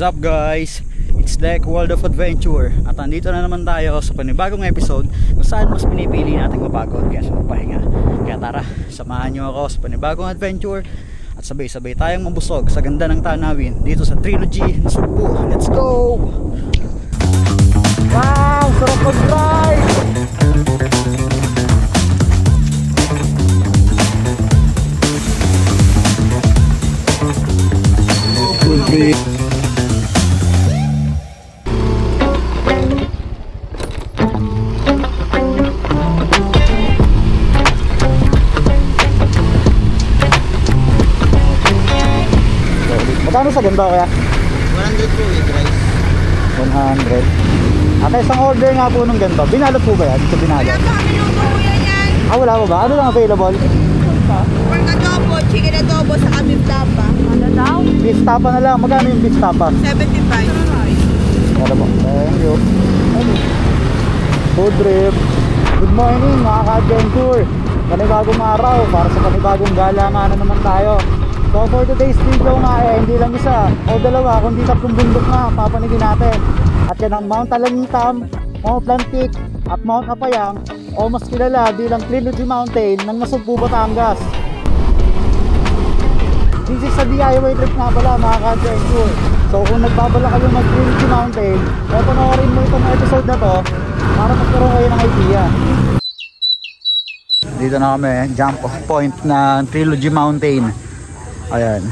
What's up guys? It's Deck World of Adventure. At nandito na naman tayo sa panibagong episode kung saan mas pinipili natin mapagod kaysa magpahinga. Kaya tara, samahan nyo ako sa panibagong adventure at sabay-sabay tayong mabusog sa ganda ng tanawin dito sa Trilogy na Sugbo. Let's go! Wow! Sarap mag-drive! Good break! Magkano sa ganda kaya? 100 po eh, guys. 100. At isang order nga po ng ganito. Binalot po ba yan? Ito binalot? Wala pa kami ng kuya yan. Ah, wala pa ba? Ano lang available? Pork adobo, chicken adobo, saka beef tapa. Ano daw? Beef tapa na lang. Magkano yung beef tapa? 75. Wala po. Thank you. Food trip. Good morning mga ka-adventure. Panibagong araw para sa panibagong galangan na naman tayo. So for today's video nga hindi lang isa o dalawa kundi tatlong bundok na papanigin natin. At yan ang Mount Alamitam, Mount Plantik at Mount Apayang o mas kilala bilang Trilogy Mountain ng Nasugbu, Batangas. This is a DIY trip nga pala mga ka-adventure. So kung nagbabala kayo mag Trilogy Mountain, panoorin mo itong episode na to para magkaroon kayo ng idea. Dito na kami, jump off point na Trilogy Mountain. Ayan.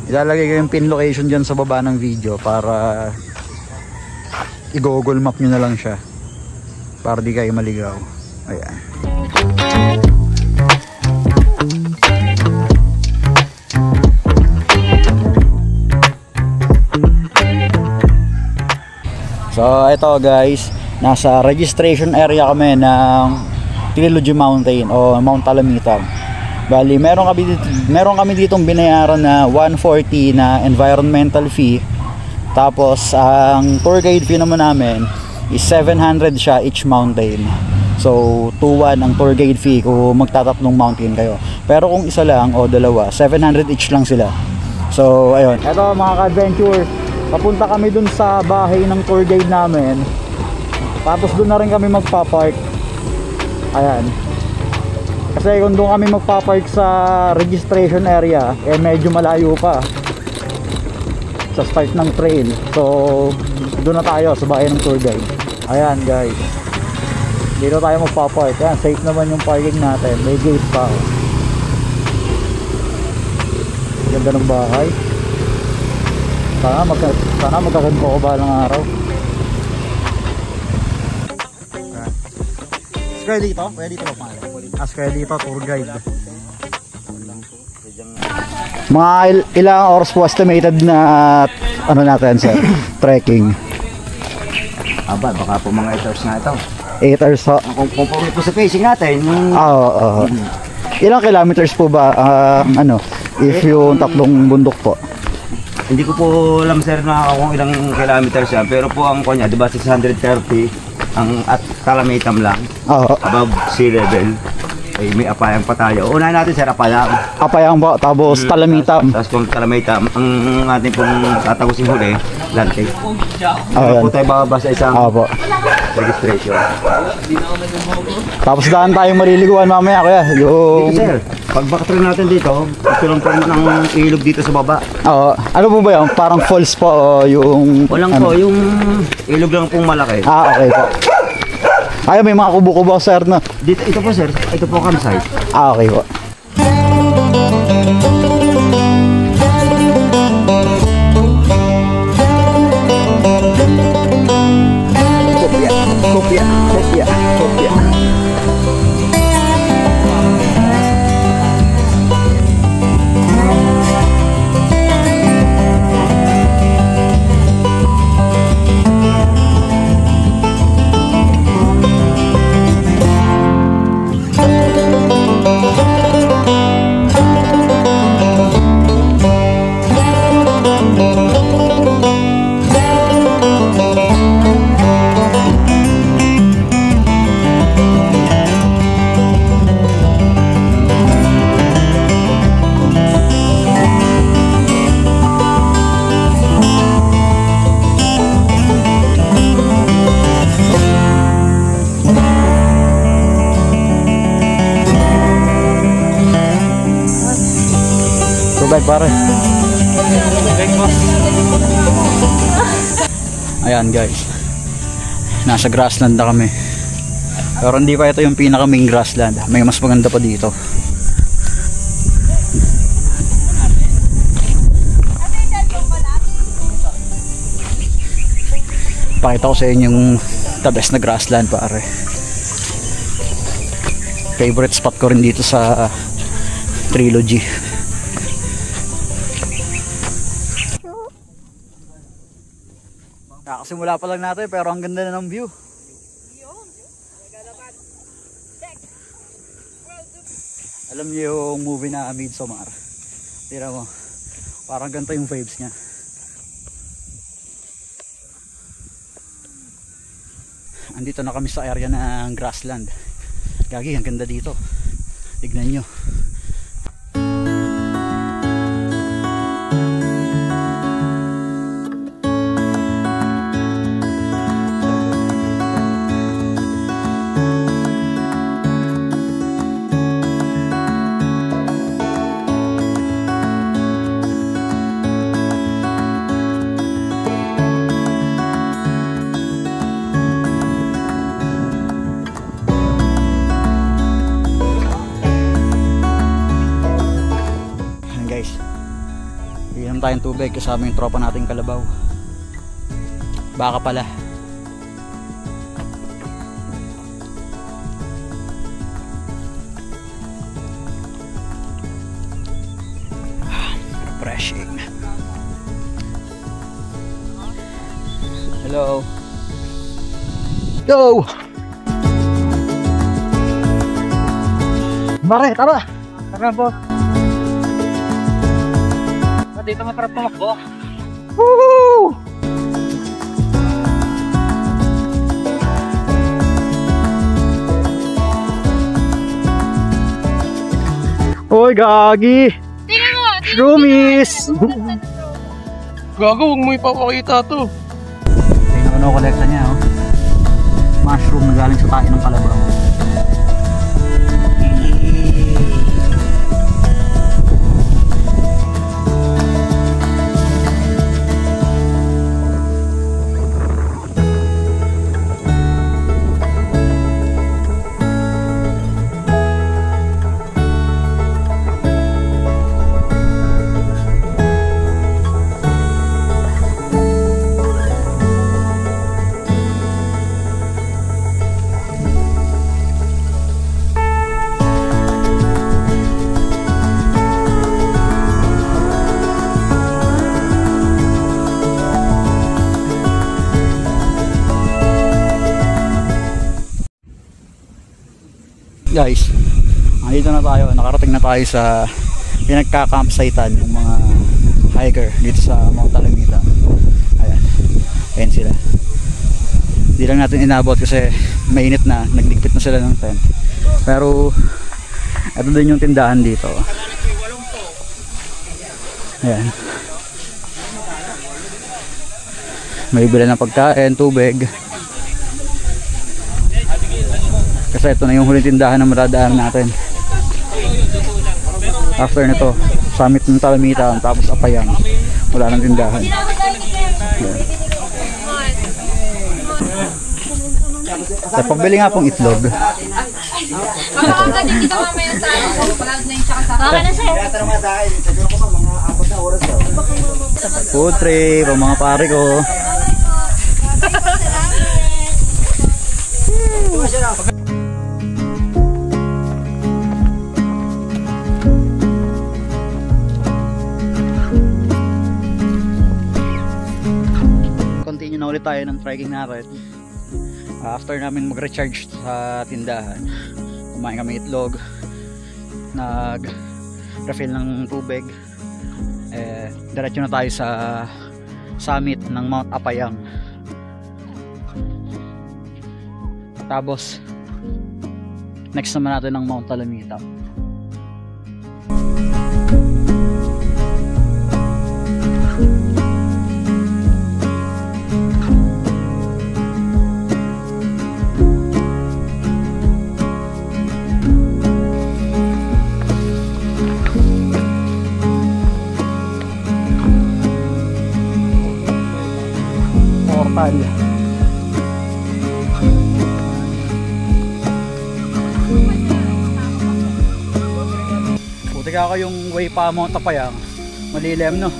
Ilalagay ko yung pin location dyan sa baba ng video para i-google map nyo na lang siya para di kayo maligaw. Ayan. So ito guys, nasa registration area kami ng Trilogy Mountain o Mount Alamitam. Bali, meron kami ditong binayaran na 140 na environmental fee. Tapos ang tour guide fee naman namin is 700 siya each mountain. So 2-1 ang tour guide fee kung magtatatlong mountain kayo. Pero kung isa lang o dalawa, 700 each lang sila. So ayun, eto mga ka-adventure, papunta kami dun sa bahay ng tour guide namin. Tapos dun na rin kami magpa-park. Ayan. Kasi kung doon kami magpapark sa registration area, medyo malayo pa sa start ng trail. So doon na tayo sa bahay ng tour guide. Ayan guys, dito tayo magpapark. Ayan, safe naman yung parking natin, may gate pa. Ganda ng bahay. Sana magkaganda ko ba ng araw. Square dito? Pwede dito ba pangalan? Square dito, tour guide. Mga ilang oras po estimated na ano natin sir? Trekking. Aba, baka po mga 8 hours na ito. 8 hours ho? Kung po sa facing natin, yung... Oo. Ilang kilometers po ba ano, if yung tatlong bundok po? Hindi ko po alam sir na kung ilang kilometers siya, pero po ang kanya, diba 630 ang at Alamitam lang. Oo. Above sea level. Ay, may Apayang pa tayo. Unahin natin sir, Apayang. Apayang po, tapos Alamitam. Tapos kung Alamitam, ang ating pong tatagusin huli, Lantik. Ayan. Po tayo bababa sa isang Opo. registration. Tapos daan tayo maliliguan mamaya kuya. Yung... Dito sir, pag backtrack natin dito, ito lang po ng ilog dito sa baba. Oo. Ano po ba yun? Parang falls po o yung... Walang ano? po, yung ilog lang pong malaki. Okay po. Ay, may mga kubo-kubo sir na. Dito, ito po sir, ito po campsite. Okay po. Kopya. pare. Ayan guys, nasa grassland na kami, pero hindi pa ito yung pinaka main grassland, may mas maganda pa dito. Pakita ko sa inyo yung the best na grassland pare. Favorite spot ko rin dito sa Trilogy. Nakasimula pa lang natin pero ang ganda na ng view. Alam niyo yung movie na Midsommar? Tira mo, parang ganito yung vibes niya. Andito na kami sa area ng grassland. Gagi, ang ganda dito. Tignan nyo. Inom tayong tubig kasama yung tropa nating kalabaw. Baka pala. Refreshing. Hello. Go! Mare, tara! Tara po. Dito masarap tumakbo. Woo! Oy, gagi! Tingnan mo! Shroomies! Gago, huwag mo ipapakita to. Tingnan ko kolekta niya, oh. Mushroom na galing sa tayo ng kalabaw. Guys, dito na tayo, nakarating na tayo sa pinagka-campsitean ng mga hiker dito sa Mount Alamita. Ayan, ayan sila. Hindi lang natin inabot kasi mainit na, nagligpit na sila ng tent. Pero ito din yung tindahan dito. Ayan, may bila ng pagkain, tubig. Kasi ito na yung huling tindahan na maradaan natin. After nito, summit ng Talamita, tapos Apayang. Wala nang tindahan. Sa pagbili nga pong itlog. Makakagad yung kita mamaya sa ano. Pag na yung tsaka sa baka na sa'yo. Food trip, ang mga pare ko. Continue na ulit tayo ng trekking natin. After namin mag-recharge sa tindahan, kumain kami itlog, nag-refill ng tubig, diretso na tayo sa summit ng Mount Apayang. Tapos next naman natin ng Mount Alamita. Kapal. Buti ka yung way pa Mount Tapayang. Malilim, no?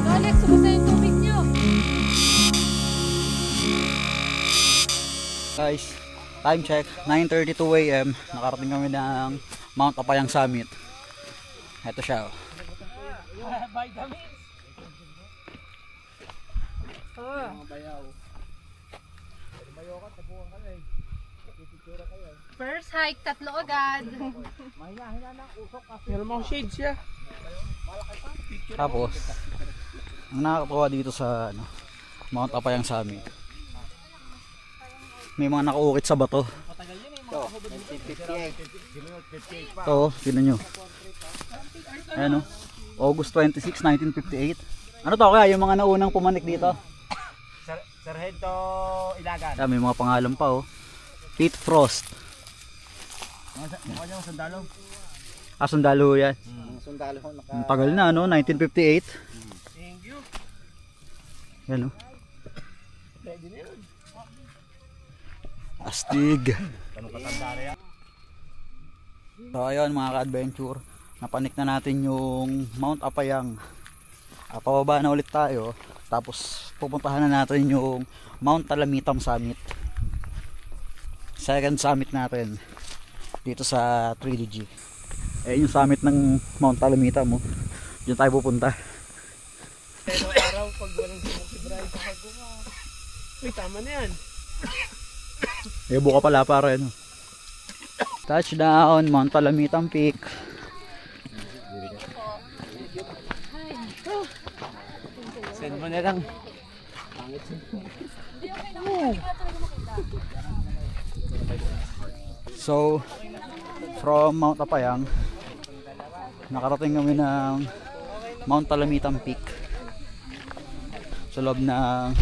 Alex, sumusta yung tubig nyo? Guys, time check, 9:32 AM. Nakarating kami ng Mount Tapayang Summit. Ito siya. First hike, 3 agad. Meron mga shades siya. Tapos, ang nakakatuwa dito sa Mount Tapayang Summit, may mga nakaukit sa bato. Ito, tignan nyo. Ayan o, August 26, 1958. Ano to kaya yung mga naunang pumanik dito? Sargento Ilagan. May mga pangalan pa Pete Frost. Ano sundalo? Sundalo yan. Sundalo ho Ang tagal na 1958. Thank you. Yan astig. So ayun mga ka-adventure, napanik na natin yung Mount Apayang. Pababa na ulit tayo. Tapos pupuntahan na natin yung Mount Talamitam Summit. Second summit natin dito sa Trilogy. Yung summit ng Mount Talamitam Diyan tayo pupunta. Pero araw pag walang sumok si Bryce sa Haguma. Uy, tama na yan. Buka pala para Touchdown, Mount Talamitam Peak. Send mo na lang. So, from Mount Apayang, nakarating kami ng Mount Talamitam Peak. Sa loob ng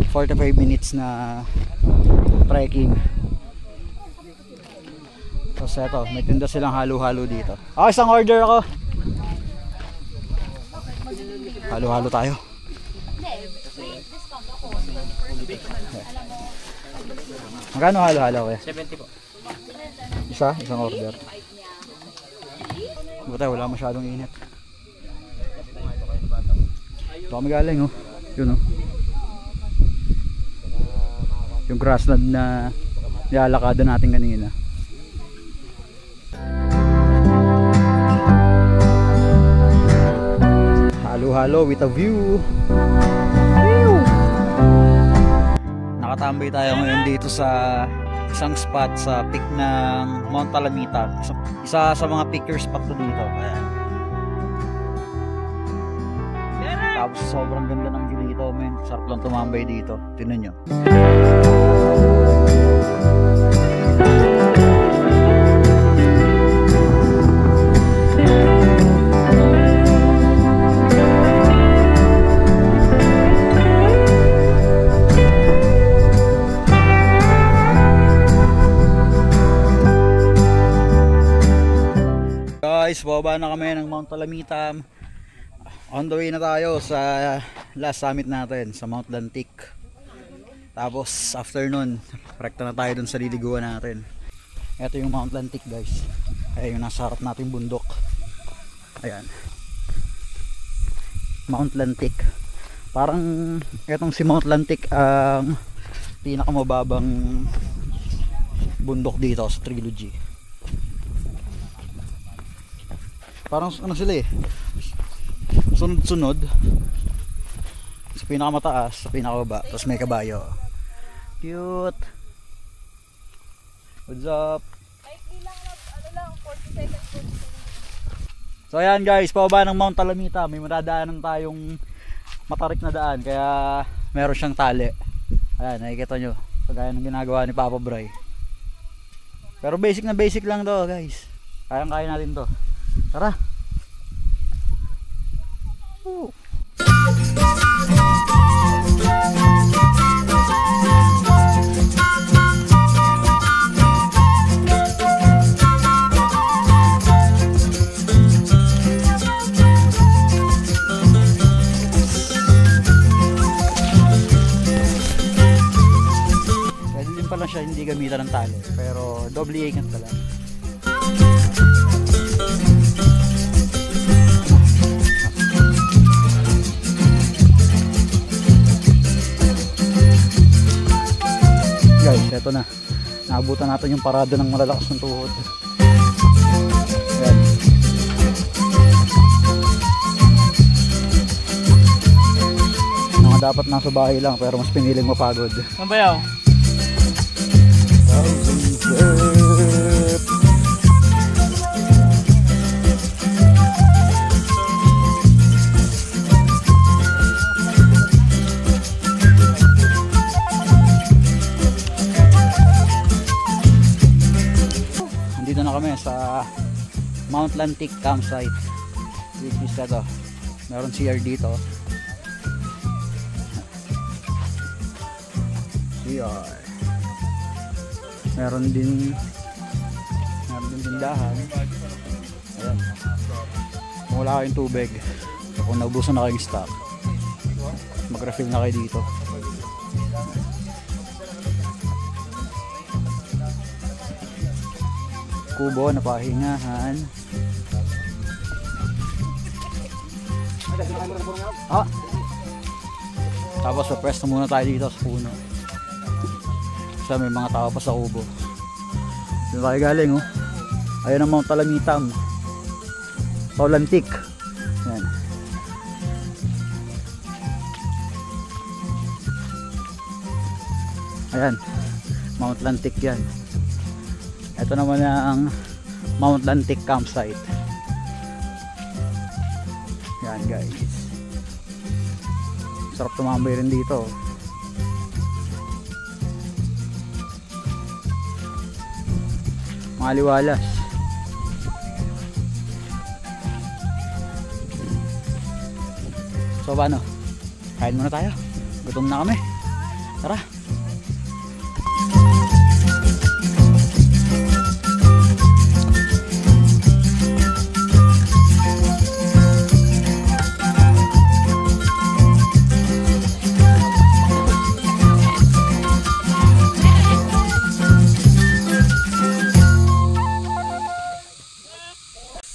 45 minutes na trekking. Tapos eto, may tinda silang halo-halo dito. Isang order ako. Halo-halo tayo. Magkano halo-halo kaya? 70 po. Isang order. Buti wala masyadong init. Ito kami galing Yun yung grassland na nilalakada natin kanina. Halo-halo with a view. Nakatambay tayo ngayon dito sa isang spot sa peak ng Mount Talamitam. Isa sa mga picture spot ko dito. Ayan. Tapos sobrang ganda ng view dito, men. Sarap lang tumambay dito. Tingnan nyo. Guys, bababa na kami ng Mount Talamitam. On the way na tayo sa last summit natin sa Mount Lantic. Tapos after nun, rekta na tayo dun sa liliguan natin. Ito yung Mount Lantic, guys. Ayan yung nasa harap nating bundok. Ayan, Mount Lantic. Parang etong si Mount Lantic ang pinakamababang bundok dito sa Trilogy. Parang sila sunod-sunod sa pinakamataas, sa pinakababa, tapos may kabayo. Cute. What's up? So ayan guys, pababa ng Mount Talamitam, may madadaanan tayong matarik na daan, kaya meron siyang tali. Ayan, nakikita nyo, kagaya ng ginagawa ni Papa Bray. Pero basic na basic lang to guys, kayang-kaya natin to. Tara. hindi gamitan ng tali, pero doble ikan pala. Guys, eto na. Naabutan natin yung parada ng malalakas ng tuhod. Ayan. Mga dapat nasa bahay lang pero mas piniling mapagod. Mabayaw. Andito na kami sa Mount Lantic campsite. Which is ito. Meron CR dito. CR. Meron din tindahan. Ayan. Kung wala kayong tubig, kung naubusan na kayong stock, mag-refill na kayo dito. Kubo na pahingahan. Tapos papresto muna tayo dito sa puno. Kasi may mga tao pa sa kubo. Dito tayo galing, oh. Ayun ang Mount Talamitam. Lantic. Yan. Ayan. Mount Lantic yan. Ito naman ang Mount Lantic campsite. Yan guys. Sarap tumambay rin dito. Maliwalas. So paano? Kain muna tayo. Gutom na kami. Tara.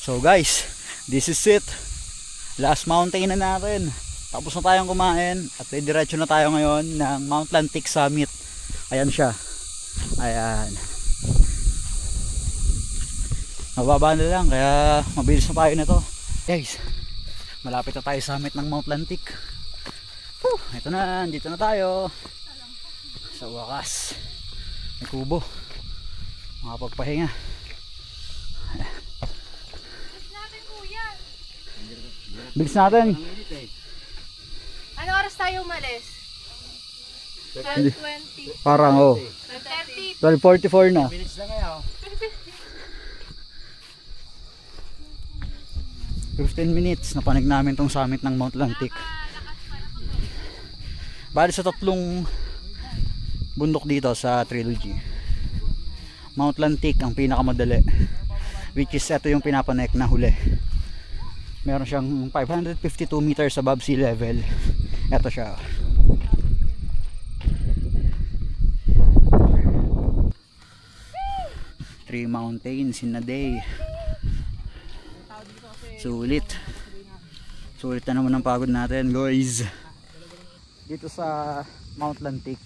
So guys, this is it. Last mountain na natin. Tapos na tayong kumain at diretso na tayo ngayon ng Mount Lantic Summit. Ayan siya. Ayan. Mababa na lang kaya mabilis na tayo nito. Guys, malapit na tayo sa summit ng Mount Lantic. Ito na, dito na tayo. Sa wakas. May kubo. Makapagpahinga. Bilis natin. Ano oras tayo umalis? 12:20. Parang 12:30. 12:44 na. Minutes na ngayon. 15 minutes na panig namin tong summit ng Mount Lantic. Bali sa tatlong bundok dito sa trilogy, Mount Lantic ang pinakamadali, which is ito yung pinapanek na huli. Meron siyang 552 meters above sea level. Ito siya. Three mountains in a day. Sulit. Sulit na naman ang pagod natin, guys. Dito sa Mount Lantic,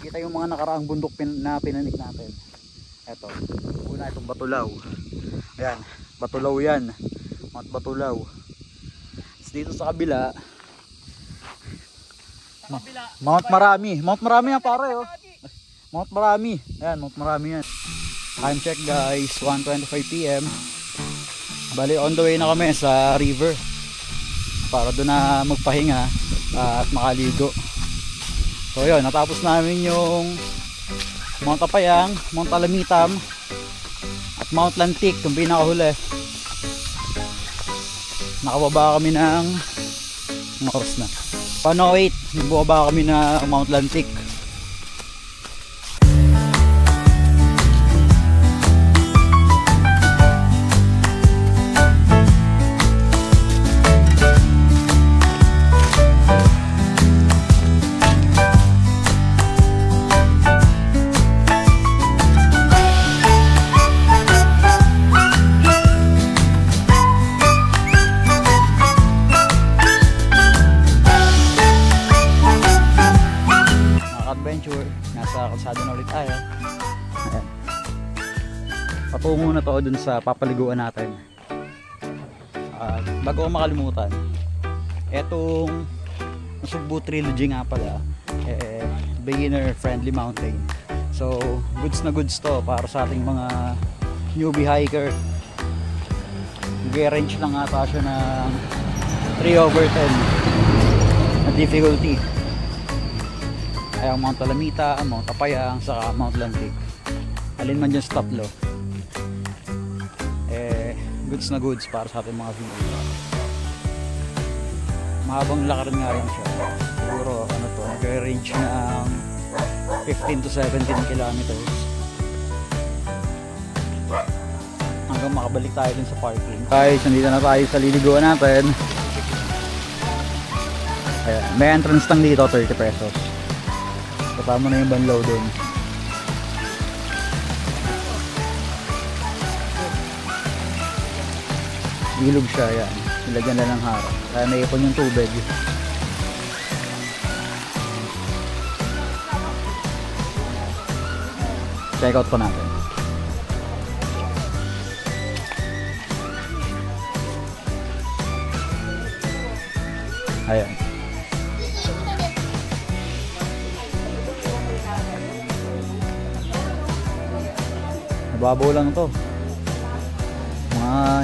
kita yung mga nakaraang bundok na pinanik natin. Ito. Una itong Batulaw. Ayan. Batulaw yan. Mount Batulaw. Dito sa kabila, Mount Marami. Mount Marami yan pare, oh. Mount Marami. Ayan, Mount Marami yan. Time check guys, 1:25 PM. Bali on the way na kami sa river para doon na magpahinga at makaligo. So yun, natapos namin yung Mount Kapayang, Mount Talamitam at Mount Lantic, yung pinakahuli. Nakababa kami ng oras na 1:08, nababa kami na Mount Lantic. patungo na to dun sa papaliguan natin. Bago ko makalimutan, etong Nasugbu Trilogy nga pala, beginner friendly mountain. So goods na goods to para sa ating mga newbie hiker. Nag-range lang ata siya ng 3/10 na difficulty. Ay ang Mount Alamita, ang Mount Apayang, saka Mount Lantic. Alin man dyan sa tatlo, goods na goods para sa ating mga viewer. Mahabang lakarin nga yan siya. Siguro ano to, nag-range ng 15 to 17 kilometers hanggang makabalik tayo dun sa parking. Guys, nandito na tayo sa liliguan natin. Ayan, may entrance lang dito, 30 pesos. Kasama na yung banlaw dun. Ilog siya, yan. Nilagyan lang ng harang. Kaya naipon yung tubig. Check out po natin. Ayan. Mababaw lang to.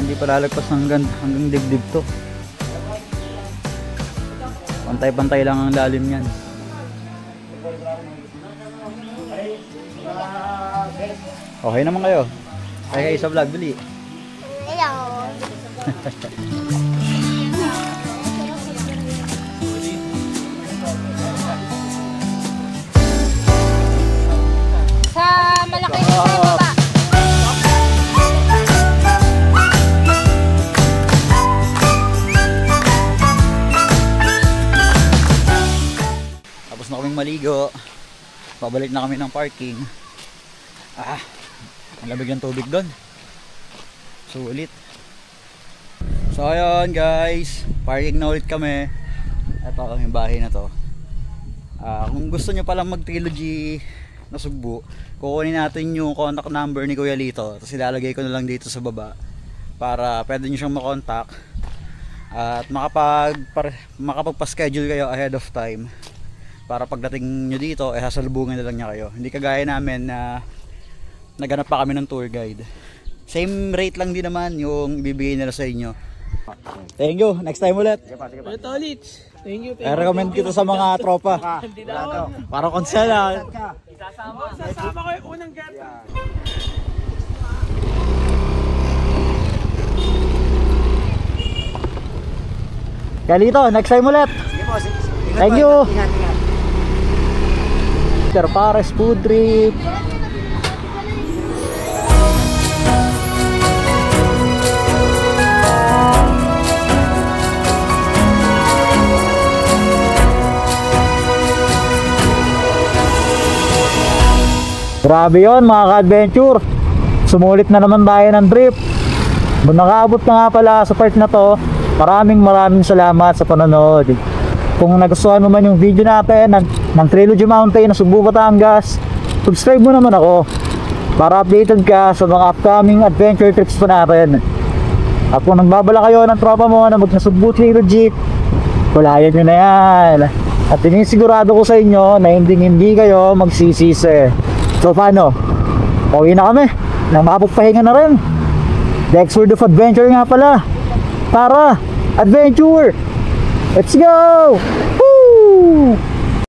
Hindi pa lalagpas hanggang dibdib to. Pantay-pantay lang ang lalim yan. Okay naman kayo. Kaya kayo sa vlog, dali. Hello. Sa malaki na baba. Tapos na kaming maligo. Pabalik na kami ng parking. Ang lamig ng tubig doon. Sulit. So ayun guys, parking na ulit kami. Ito ang bahay na to. Kung gusto nyo palang mag-trilogy Nasugbu, kukunin natin yung contact number ni Kuya Lito. Tapos ilalagay ko na lang dito sa baba para pwede nyo siyang makontak at makapagpa-schedule kayo ahead of time para pagdating nyo dito sasalubungin na lang niya kayo. Hindi kagaya namin na naghanap pa kami ng tour guide. Same rate lang din naman yung ibibigay nila sa inyo. Thank you. Next time ulit. Ito ulit. Thank you. I-recommend kita sa mga tropa. Para konsela. Sasama ko yung unang gata. Kalito, next time ulit. Thank you. Sir Pares Food Trip. Grabe yun mga ka-adventure. Sumulit na naman tayo ng trip. Nakaabot na nga pala sa part na to. Maraming salamat sa panonood. Kung nagustuhan mo man yung video natin ng Trilogy Mountain na Nasugbu, Batangas, subscribe mo naman ako para updated ka sa mga upcoming adventure trips pa natin. At kung nagbabala kayo ng tropa mo na mag-Nasugbu Trilogy, kulayan nyo na yan. At sinisigurado ko sa inyo na hindi kayo magsisisi. So paano? Pauwi na kami nang makapagpahinga na rin. Next World of Adventure nga pala. Tara, adventure! Let's go!